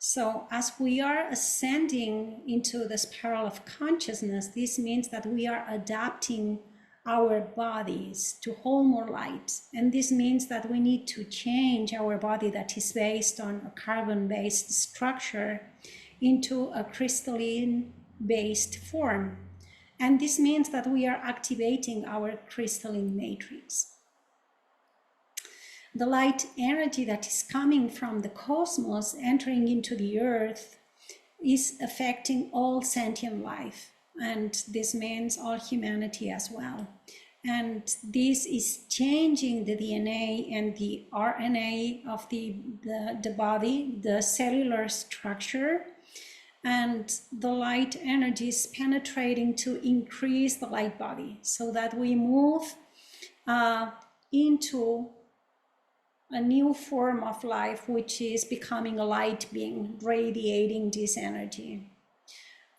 So as we are ascending into the spiral of consciousness, this means that we are adapting our bodies to hold more light. And this means that we need to change our body that is based on a carbon-based structure into a crystalline-based form. And this means that we are activating our crystalline matrix. The light energy that is coming from the cosmos entering into the earth is affecting all sentient life. And this means all humanity as well. And this is changing the DNA and the RNA of the body, the cellular structure. And the light energy is penetrating to increase the light body so that we move into a new form of life, which is becoming a light being, radiating this energy.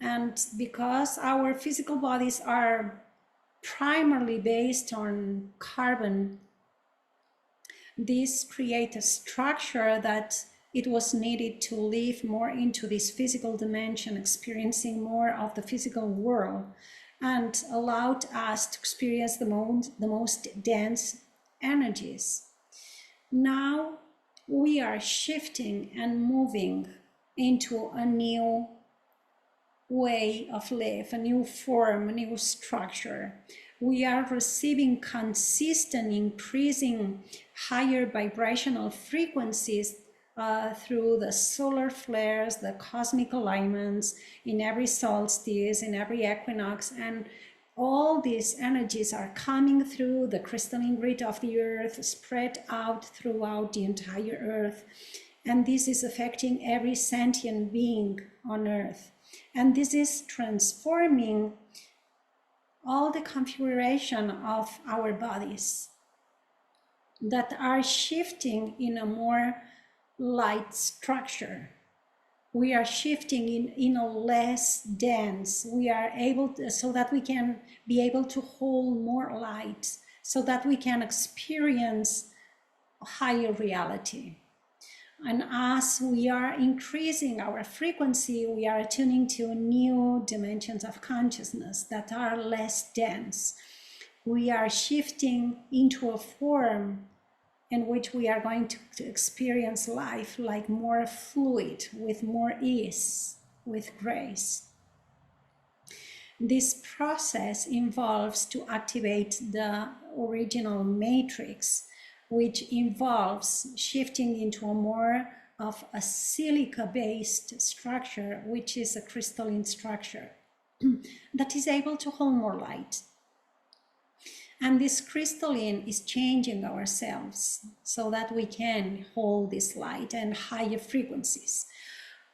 And because our physical bodies are primarily based on carbon, this creates a structure that it was needed to live more into this physical dimension, experiencing more of the physical world, and allowed us to experience the most dense energies. Now we are shifting and moving into a new way of life, a new form, a new structure. We are receiving consistent, increasing higher vibrational frequencies through the solar flares, the cosmic alignments, in every solstice, in every equinox, and all these energies are coming through the crystalline grid of the earth, spread out throughout the entire earth. And this is affecting every sentient being on earth. And this is transforming all the configuration of our bodies that are shifting in a more light structure. We are shifting in a less dense. We are able to, so that we can be able to hold more light, so that we can experience a higher reality. And as we are increasing our frequency, we are attuning to new dimensions of consciousness that are less dense. We are shifting into a form in which we are going to experience life like more fluid, with more ease, with grace. This process involves to activate the original matrix, which involves shifting into a more of a silica-based structure, which is a crystalline structure that is able to hold more light. And this crystalline is changing ourselves so that we can hold this light and higher frequencies.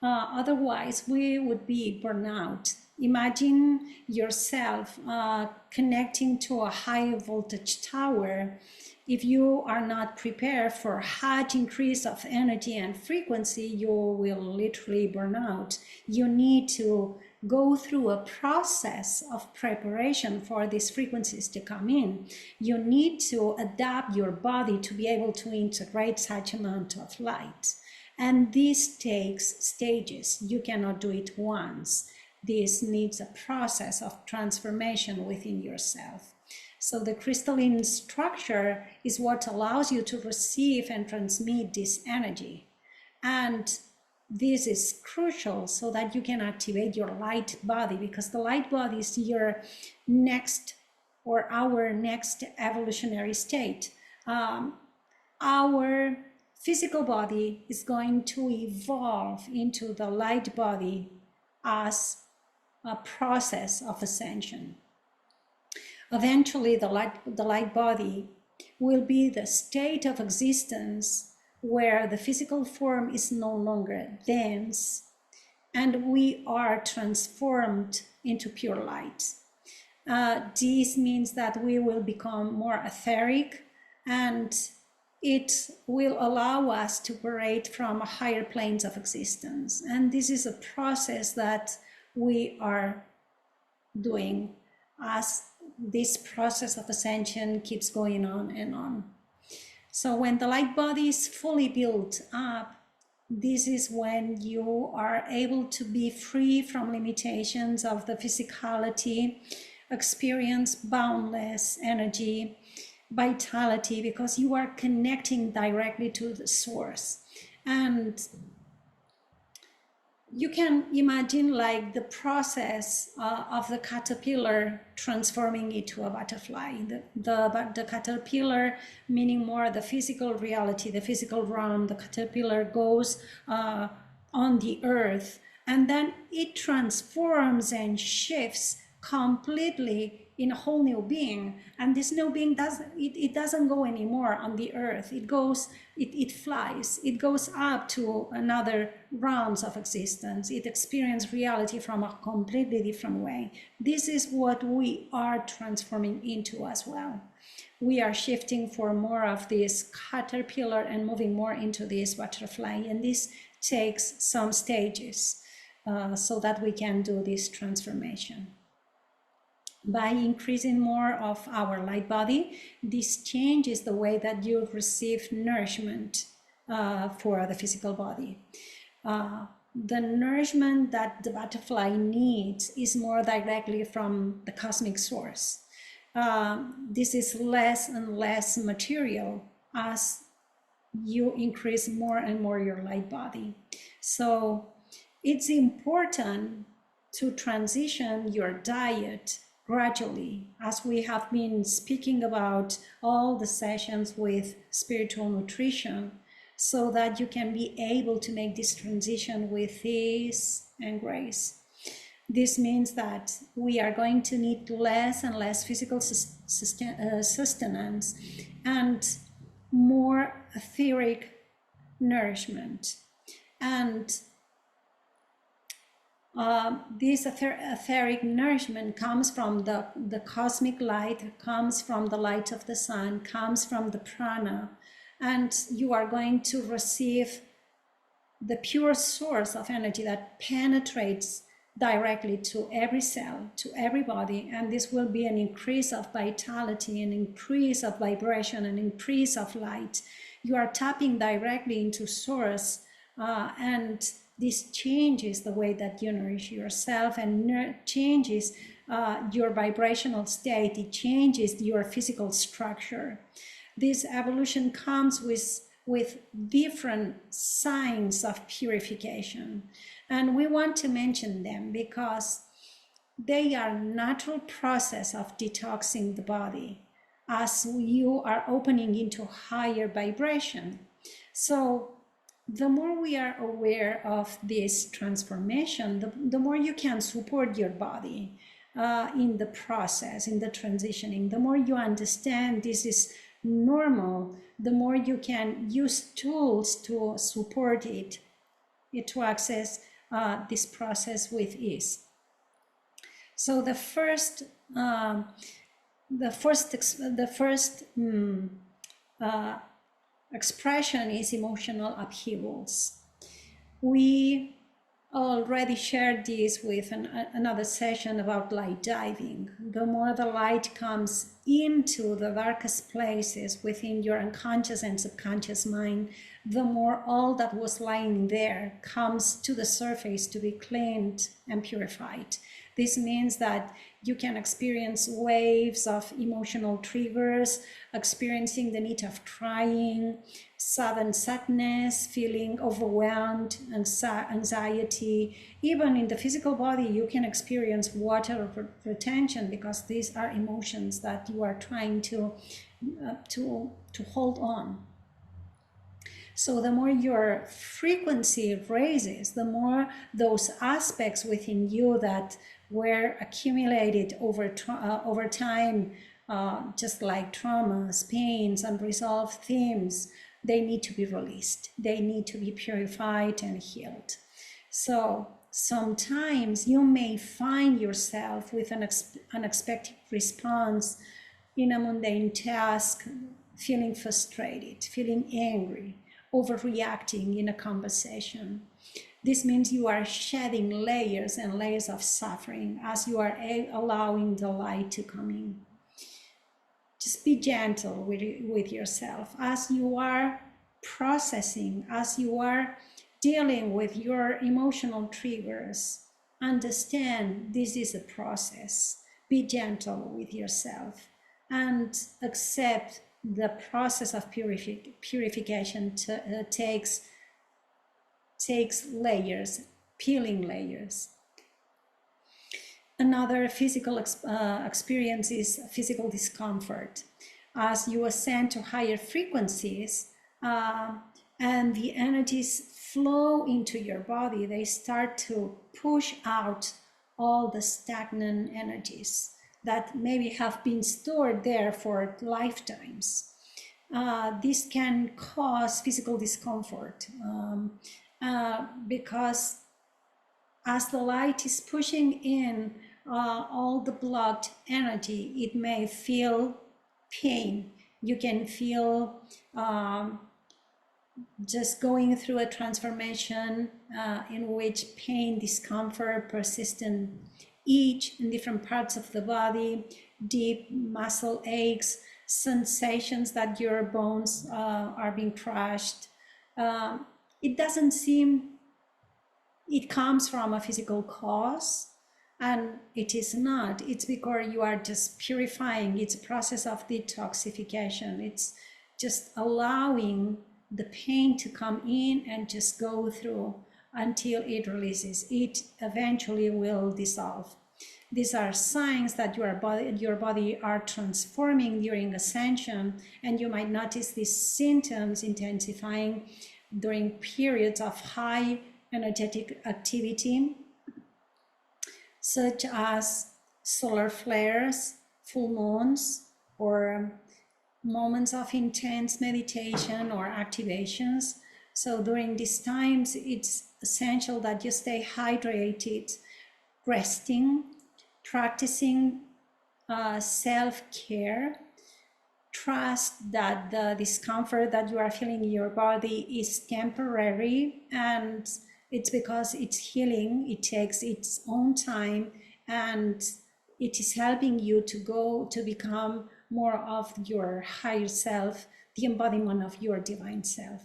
Otherwise, we would be burnout. Imagine yourself connecting to a high voltage tower. If you are not prepared for a high increase of energy and frequency, you will literally burn out. You need to go through a process of preparation for these frequencies to come in. You need to adapt your body to be able to integrate such amount of light. And this takes stages. You cannot do it once. This needs a process of transformation within yourself. So the crystalline structure is what allows you to receive and transmit this energy. And this is crucial so that you can activate your light body, because the light body is your next, or our next evolutionary state. Our physical body is going to evolve into the light body as a process of ascension. Eventually, the light body will be the state of existence where the physical form is no longer dense, and we are transformed into pure light. This means that we will become more etheric, and it will allow us to operate from higher planes of existence. And this is a process that we are doing as this process of ascension keeps going on and on. So when the light body is fully built up, This is when you are able to be free from limitations of the physicality, experience boundless energy, vitality, because you are connecting directly to the source. And you can imagine like the process of the caterpillar transforming into a butterfly. The caterpillar, meaning more the physical reality, the physical realm. The caterpillar goes on the earth, and then it transforms and shifts completely in a whole new being. And this new being doesn't go anymore on the earth. It flies, it goes up to another realms of existence. It experiences reality from a completely different way. This is what we are transforming into as well. We are shifting for more of this caterpillar and moving more into this butterfly, and this takes some stages so that we can do this transformation. By increasing more of our light body, this changes the way that you receive nourishment for the physical body. The nourishment that the butterfly needs is more directly from the cosmic source. This is less and less material as you increase more and more your light body. So it's important to transition your diet gradually, as we have been speaking about all the sessions with spiritual nutrition, so that you can be able to make this transition with ease and grace. This means that we are going to need less and less physical sustenance and more etheric nourishment. And this etheric nourishment comes from the cosmic light, comes from the light of the sun, comes from the prana, and you are going to receive the pure source of energy that penetrates directly to every cell, to every body, and this will be an increase of vitality, an increase of vibration, an increase of light. You are tapping directly into source, and this changes the way that you nourish yourself and changes your vibrational state. It changes your physical structure. This evolution comes with different signs of purification. And we want to mention them because they are natural process of detoxing the body as you are opening into higher vibration. So the more we are aware of this transformation, the more you can support your body in the process, in the transitioning. The more you understand this is normal, the more you can use tools to support it to access this process with ease. So the first expression is emotional upheavals. We already shared this with another session about light diving. The more the light comes into the darkest places within your unconscious and subconscious mind, the more all that was lying there comes to the surface to be cleaned and purified. This means that you can experience waves of emotional triggers, experiencing the need of crying, sudden sadness, feeling overwhelmed, anxiety. Even in the physical body, you can experience water retention because these are emotions that you are trying to hold on. So the more your frequency raises, the more those aspects within you that were accumulated over time, just like traumas, pains, unresolved themes, they need to be released. They need to be purified and healed. So sometimes you may find yourself with an unexpected response in a mundane task, feeling frustrated, feeling angry, overreacting in a conversation. This means you are shedding layers and layers of suffering as you are allowing the light to come in. Just be gentle with yourself as you are processing, as you are dealing with your emotional triggers, understand this is a process. Be gentle with yourself and accept the process of purification takes layers, peeling layers. Another physical experience is physical discomfort. As you ascend to higher frequencies and the energies flow into your body, they start to push out all the stagnant energies that maybe have been stored there for lifetimes. This can cause physical discomfort because as the light is pushing in all the blocked energy, it may feel pain. You can feel just going through a transformation in which pain, discomfort, persistent itch in different parts of the body, deep muscle aches, sensations that your bones are being crushed. It doesn't seem it comes from a physical cause, and it is not. It's because you are just purifying. It's a process of detoxification. It's just allowing the pain to come in and just go through until it releases. It eventually will dissolve. These are signs that your body are transforming during ascension, and you might notice these symptoms intensifying during periods of high energetic activity, such as solar flares, full moons, or moments of intense meditation or activations. So during these times, it's essential that you stay hydrated, resting, practicing self-care. Trust that the discomfort that you are feeling in your body is temporary, and it's because it's healing. It takes its own time, and it is helping you to go to become more of your higher self, the embodiment of your divine self.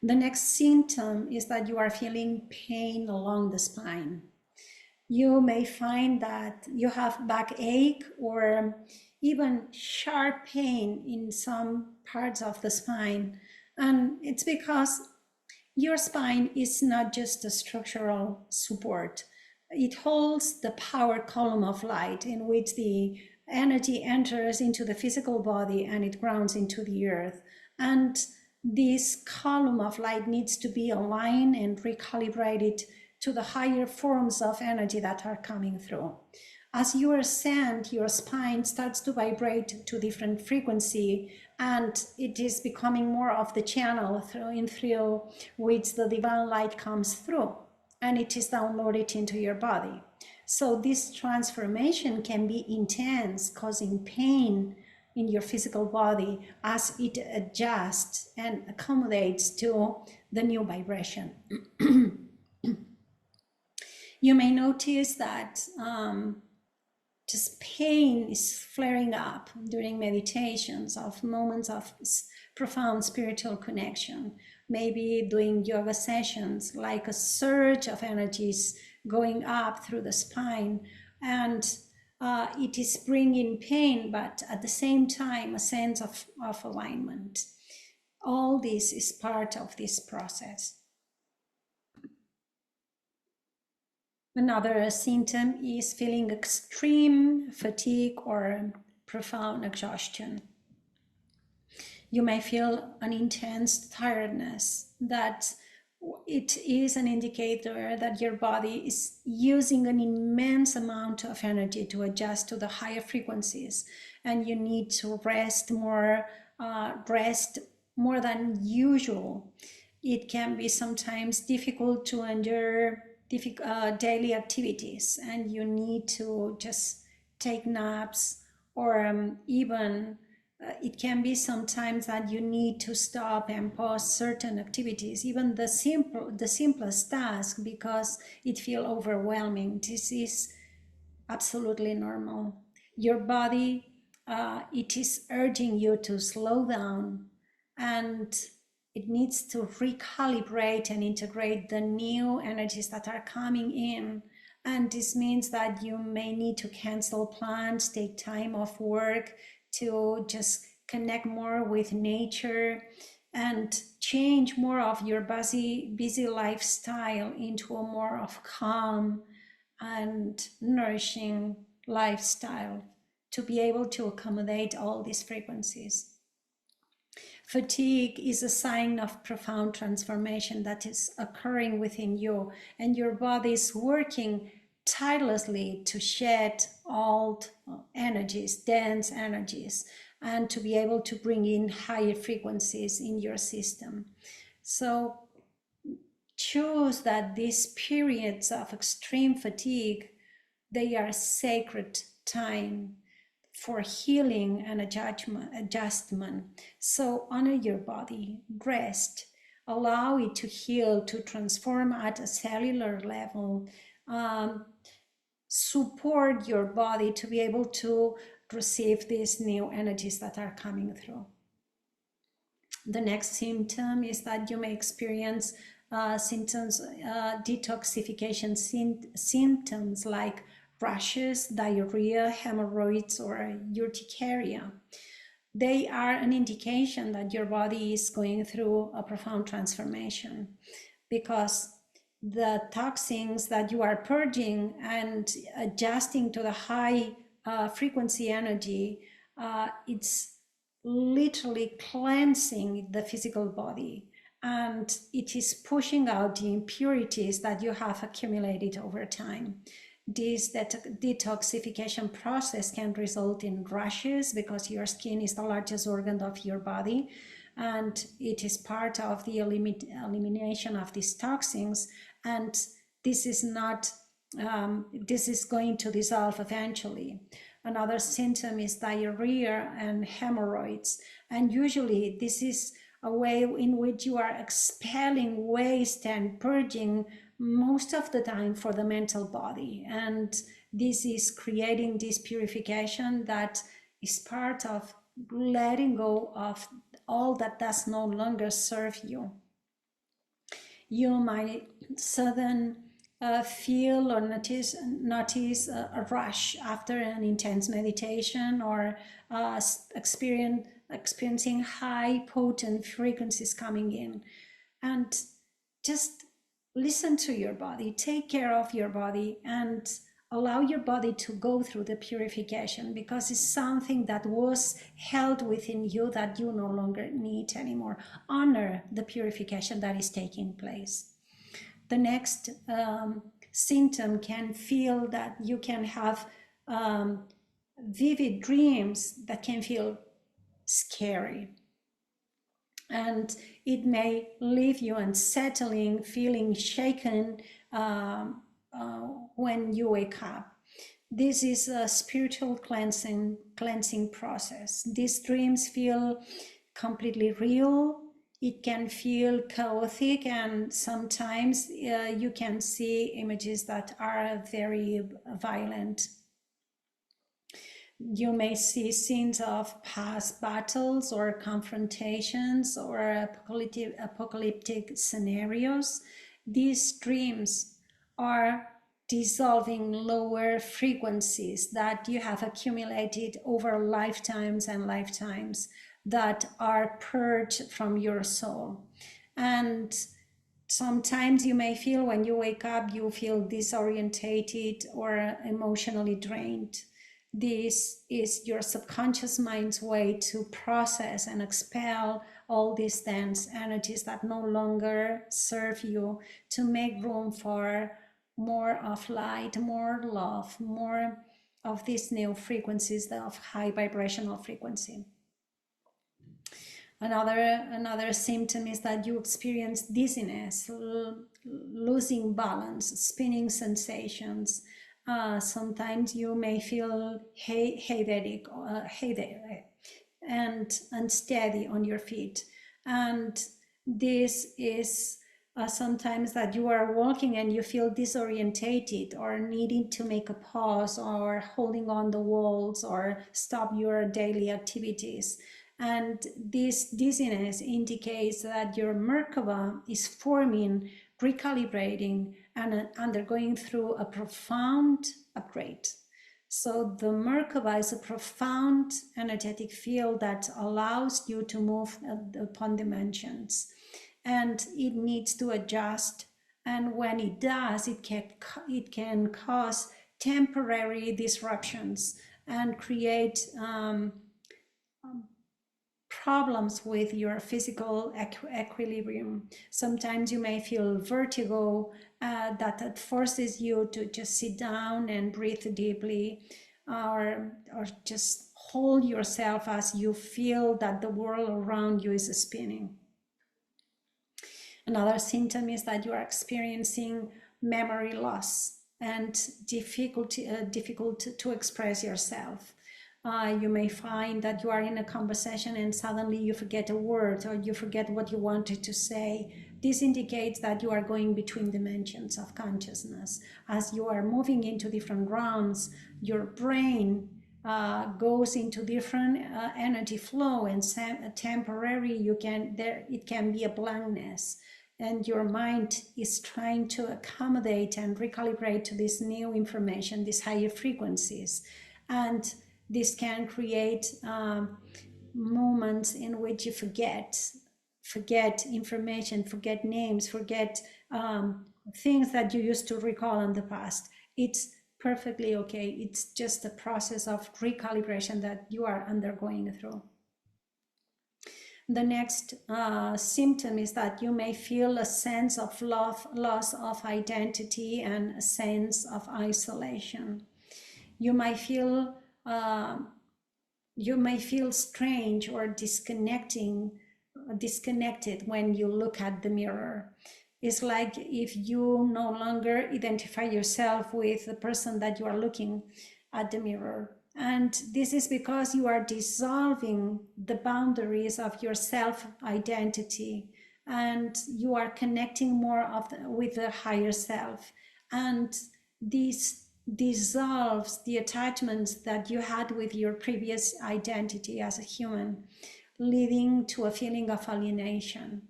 The next symptom is that you are feeling pain along the spine. You may find that you have backache or even sharp pain in some parts of the spine. And it's because your spine is not just a structural support. It holds the power column of light in which the energy enters into the physical body and it grounds into the earth. And this column of light needs to be aligned and recalibrated to the higher forms of energy that are coming through. As you ascend, your spine starts to vibrate to different frequency, and it is becoming more of the channel through which the divine light comes through, and it is downloaded into your body. So this transformation can be intense, causing pain in your physical body as it adjusts and accommodates to the new vibration. You may notice that just pain is flaring up during meditations of moments of profound spiritual connection. Maybe doing yoga sessions, like a surge of energies going up through the spine, and it is bringing pain, but at the same time a sense of alignment. All this is part of this process. Another symptom is feeling extreme fatigue or profound exhaustion. You may feel an intense tiredness, that it is an indicator that your body is using an immense amount of energy to adjust to the higher frequencies, and you need to rest more than usual. It can be sometimes difficult to endure daily activities, and you need to just take naps, or even it can be sometimes that you need to stop and pause certain activities, even the simplest task, because it feels overwhelming. This is absolutely normal. Your body, it is urging you to slow down, and it needs to recalibrate and integrate the new energies that are coming in. And this means that you may need to cancel plans, take time off work to just connect more with nature and change more of your busy lifestyle into a more of calm and nourishing lifestyle to be able to accommodate all these frequencies. Fatigue is a sign of profound transformation that is occurring within you, and your body is working tirelessly to shed old energies, dense energies, and to be able to bring in higher frequencies in your system. So choose that these periods of extreme fatigue, they are sacred time for healing and adjustment. So honor your body, rest, allow it to heal, to transform at a cellular level, support your body to be able to receive these new energies that are coming through. The next symptom is that you may experience symptoms, detoxification symptoms like rashes, diarrhea, hemorrhoids, or urticaria. They are an indication that your body is going through a profound transformation, because the toxins that you are purging and adjusting to the high frequency energy, it's literally cleansing the physical body, and it is pushing out the impurities that you have accumulated over time. This detoxification process can result in rashes because your skin is the largest organ of your body, and it is part of the elimination of these toxins, and this is not this is going to dissolve eventually. Another symptom is diarrhea and hemorrhoids, and usually this is a way in which you are expelling waste and purging most of the time for the mental body, and this is creating this purification that is part of letting go of all that does no longer serve you. You might suddenly feel or notice a rush after an intense meditation, or experiencing high potent frequencies coming in. And just listen to your body, take care of your body, and allow your body to go through the purification, because it's something that was held within you that you no longer need anymore. Honor the purification that is taking place. The next symptom can feel that you can have vivid dreams that can feel scary. And it may leave you unsettling, feeling shaken when you wake up. This is a spiritual cleansing process. These dreams feel completely real. It can feel chaotic, and sometimes you can see images that are very violent. You may see scenes of past battles or confrontations or apocalyptic scenarios. These dreams are dissolving lower frequencies that you have accumulated over lifetimes and lifetimes that are purged from your soul. And sometimes you may feel, when you wake up, you feel disorientated or emotionally drained. This is your subconscious mind's way to process and expel all these dense energies that no longer serve you, to make room for more of light, more love, more of these new frequencies of high vibrational frequency. Another symptom is that you experience dizziness, losing balance, spinning sensations. Sometimes you may feel headache and unsteady on your feet. And this is sometimes that you are walking and you feel disorientated, or needing to make a pause, or holding on the walls, or stop your daily activities. And this dizziness indicates that your Merkaba is forming, recalibrating, and undergoing through a profound upgrade. So the Merkaba is a profound energetic field that allows you to move upon dimensions, and it needs to adjust. And when it does, it can cause temporary disruptions and create problems with your physical equilibrium. Sometimes you may feel vertigo that forces you to just sit down and breathe deeply, or just hold yourself as you feel that the world around you is spinning. Another symptom is that you are experiencing memory loss and difficult to express yourself. You may find that you are in a conversation and suddenly you forget a word, or you forget what you wanted to say. This indicates that you are going between dimensions of consciousness. As you are moving into different realms, your brain goes into different energy flow, and temporary it can be a blankness, and your mind is trying to accommodate and recalibrate to this new information, these higher frequencies. And this can create moments in which you forget information, forget names, forget things that you used to recall in the past. It's perfectly okay. It's just a process of recalibration that you are undergoing through. The next symptom is that you may feel a sense of loss of identity and a sense of isolation. You might feel strange or disconnected when you look at the mirror. It's like if you no longer identify yourself with the person that you are looking at the mirror. And this is because you are dissolving the boundaries of your self-identity, and you are connecting more with the higher self. And this dissolves the attachments that you had with your previous identity as a human, leading to a feeling of alienation.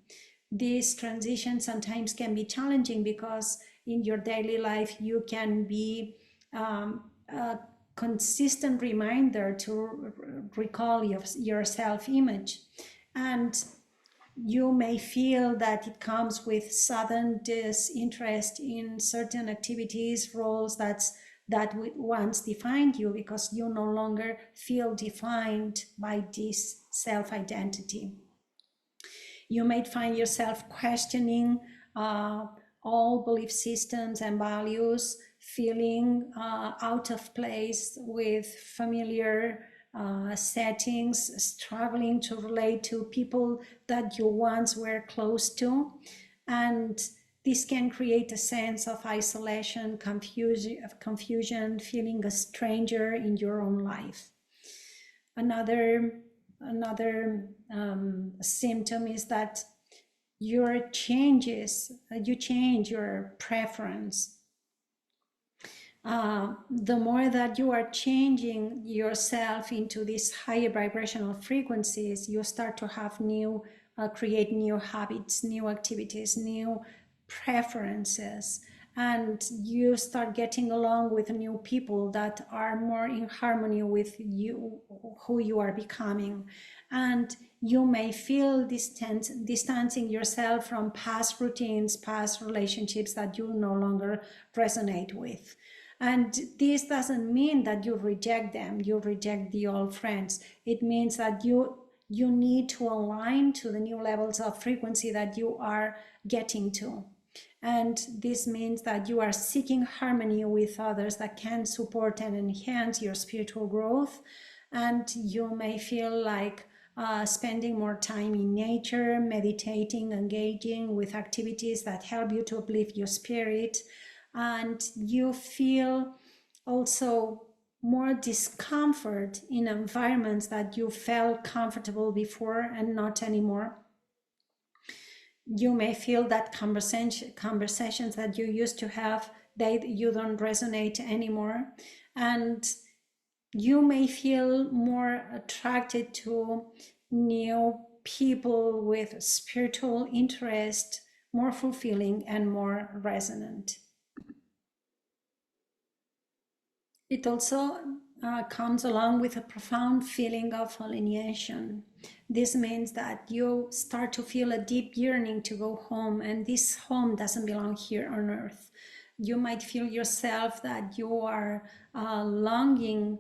This transition sometimes can be challenging because in your daily life you can be a consistent reminder to recall your self-image, and you may feel that it comes with sudden disinterest in certain activities, roles that once defined you, because you no longer feel defined by this self-identity. You might find yourself questioning all belief systems and values, feeling out of place with familiar settings, struggling to relate to people that you once were close to. And this can create a sense of isolation, confusion, feeling a stranger in your own life. Another symptom is that you change your preference. The more that you are changing yourself into these higher vibrational frequencies, you start to have create new habits, new activities, new preferences, and you start getting along with new people that are more in harmony with you, who you are becoming. And you may feel distancing yourself from past routines, past relationships that you no longer resonate with. And this doesn't mean that you reject them, you reject the old friends. It means that you need to align to the new levels of frequency that you are getting to. And this means that you are seeking harmony with others that can support and enhance your spiritual growth. And you may feel like spending more time in nature, meditating, engaging with activities that help you to uplift your spirit. And you feel also more discomfort in environments that you felt comfortable before and not anymore. You may feel that conversations that you used to have, you don't resonate anymore. And you may feel more attracted to new people with spiritual interest, more fulfilling and more resonant. It also comes along with a profound feeling of alienation. This means that you start to feel a deep yearning to go home, and this home doesn't belong here on earth. You might feel yourself that you are longing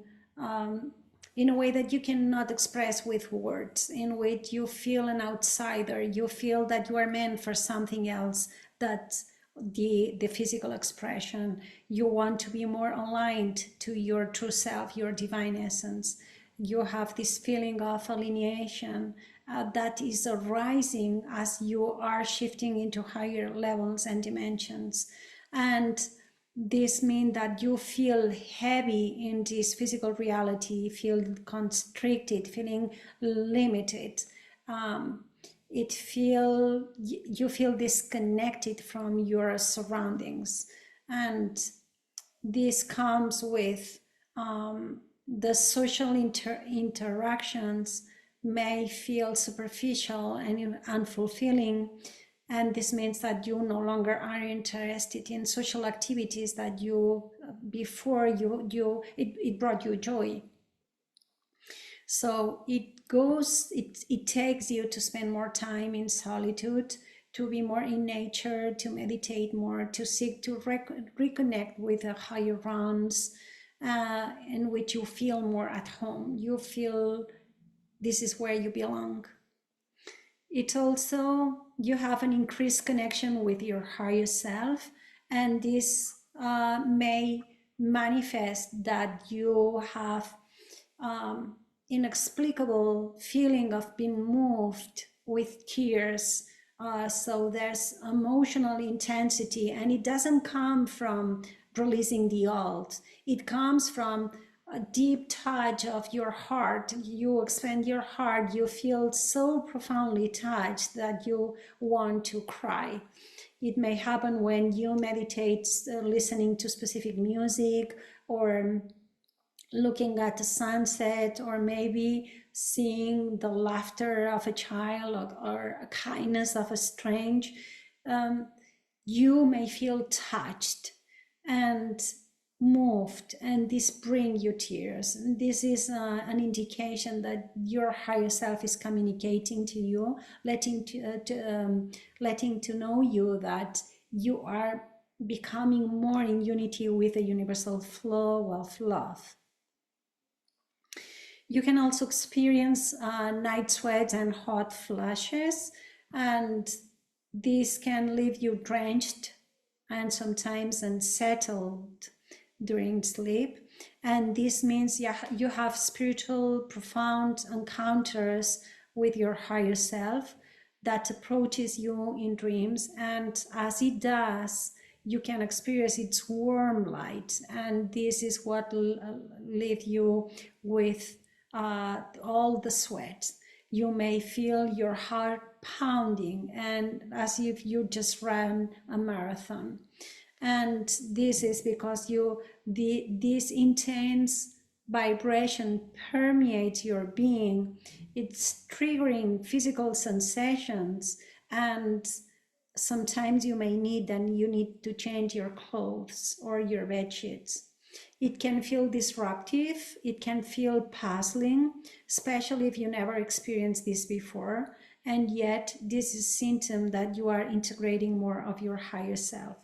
in a way that you cannot express with words, in which you feel an outsider, you feel that you are meant for something else, that the physical expression. You want to be more aligned to your true self, your divine essence. You have this feeling of alienation that is arising as you are shifting into higher levels and dimensions. And this means that you feel heavy in this physical reality, feel constricted, feeling limited. You feel disconnected from your surroundings, and this comes with the social interactions may feel superficial and unfulfilling, and this means that you no longer are interested in social activities that you before it brought you joy. So it takes you to spend more time in solitude, to be more in nature, to meditate more, to seek to reconnect with the higher realms, in which you feel more at home. You feel this is where you belong. It also, you have an increased connection with your higher self, and this may manifest that you have inexplicable feeling of being moved with tears. So there's emotional intensity, and it doesn't come from releasing the old. It comes from a deep touch of your heart. You expand your heart, you feel so profoundly touched that you want to cry. It may happen when you meditate, listening to specific music, or looking at the sunset, or maybe seeing the laughter of a child, or a kindness of a strange. You may feel touched and moved, and this brings you tears. And this is an indication that your higher self is communicating to you, letting to know you that you are becoming more in unity with the universal flow of love. You can also experience night sweats and hot flashes, and this can leave you drenched and sometimes unsettled during sleep. And this means you have spiritual, profound encounters with your higher self that approaches you in dreams. And as it does, you can experience its warm light. And this is what leaves you with all the sweat. You may feel your heart pounding, and as if you just ran a marathon. And this is because this intense vibration permeates your being. It's triggering physical sensations, and sometimes you need to change your clothes or your bed sheets. It can feel disruptive, it can feel puzzling, especially if you never experienced this before, and yet this is a symptom that you are integrating more of your higher self.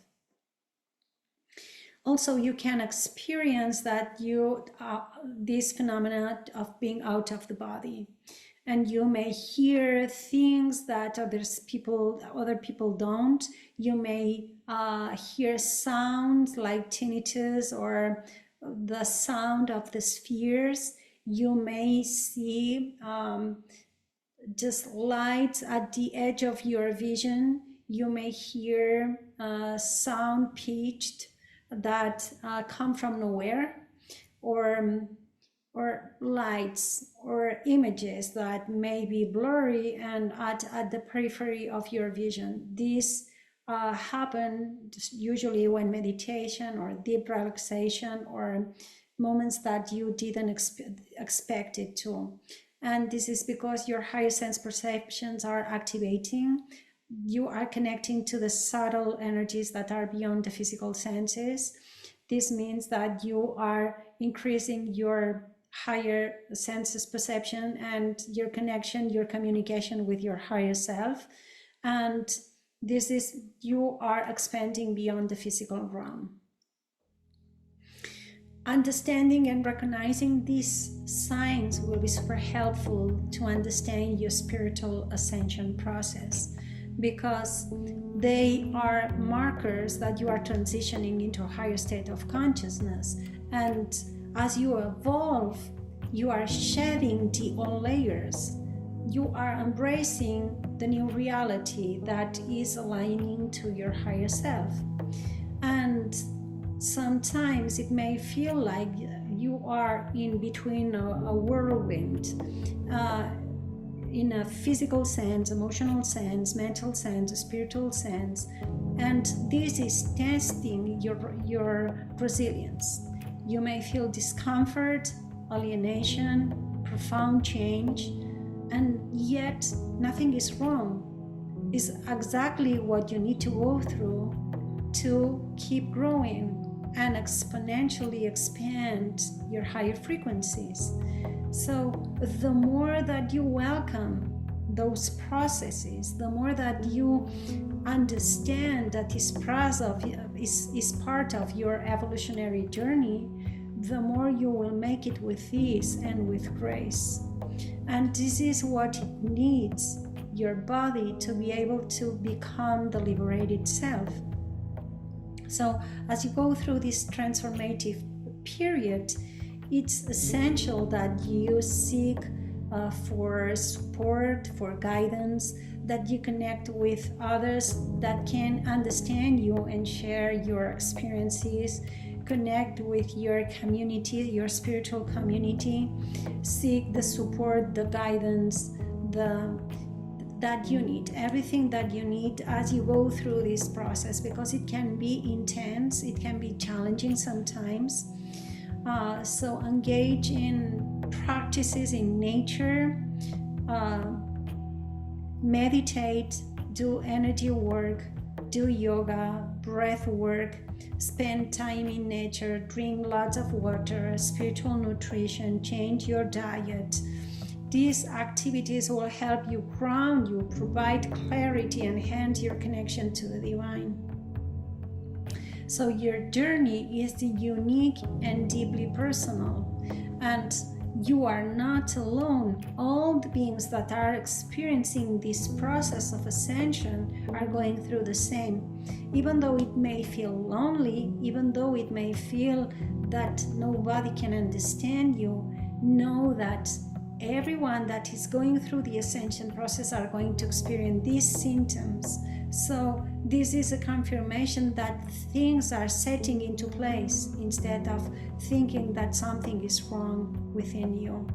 Also, you can experience that this phenomena of being out of the body, and you may hear things that other people don't. You may hear sounds like tinnitus or the sound of the spheres. You may see just lights at the edge of your vision. You may hear sound pitched that come from nowhere, or lights or images that may be blurry and at the periphery of your vision. These happen usually when meditation or deep relaxation, or moments that you didn't expect it to. And this is because your higher sense perceptions are activating. You are connecting to the subtle energies that are beyond the physical senses. This means that you are increasing your higher senses perception and your connection, your communication with your higher self. And this is, you are expanding beyond the physical realm. Understanding and recognizing these signs will be super helpful to understand your spiritual ascension process, because they are markers that you are transitioning into a higher state of consciousness. And as you evolve, you are shedding the old layers. You are embracing the new reality that is aligning to your higher self. And sometimes it may feel like you are in between a whirlwind, in a physical sense, emotional sense, mental sense, spiritual sense. And this is testing your resilience. You may feel discomfort, alienation, profound change, and yet nothing is wrong. It's exactly what you need to go through to keep growing and exponentially expand your higher frequencies. So the more that you welcome those processes, the more that you understand that this process is part of your evolutionary journey, the more you will make it with ease and with grace. And this is what it needs, your body to be able to become the liberated self. So as you go through this transformative period, it's essential that you seek for support, for guidance, that you connect with others that can understand you and share your experiences. Connect with your community, your spiritual community. Seek the support, the guidance, that you need, everything that you need as you go through this process, because it can be intense, it can be challenging sometimes. So engage in practices in nature, meditate, do energy work, do yoga, breath work, spend time in nature, drink lots of water, spiritual nutrition, change your diet. These activities will help you ground you, provide clarity, and enhance your connection to the divine. So your journey is unique and deeply personal, and you are not alone. All the beings that are experiencing this process of ascension are going through the same. Even though it may feel lonely, even though it may feel that nobody can understand you, know that everyone that is going through the ascension process are going to experience these symptoms. So this is a confirmation that things are setting into place instead of thinking that something is wrong within you.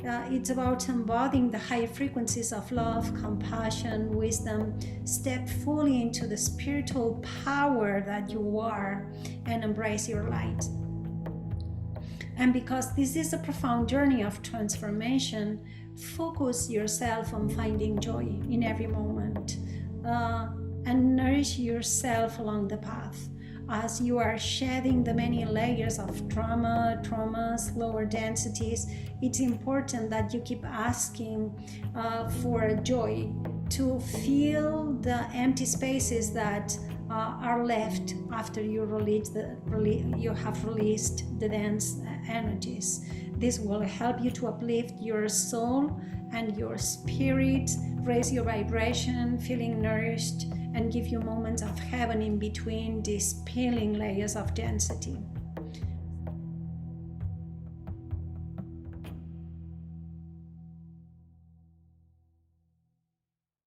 It's about embodying the high frequencies of love, compassion, wisdom. Step fully into the spiritual power that you are and embrace your light. And because this is a profound journey of transformation, focus yourself on finding joy in every moment, and nourish yourself along the path. As you are shedding the many layers of traumas, lower densities, it's important that you keep asking for joy, to fill the empty spaces that are left after you have released the dense energies. This will help you to uplift your soul and your spirit, raise your vibration, feeling nourished, and give you moments of heaven in between these peeling layers of density.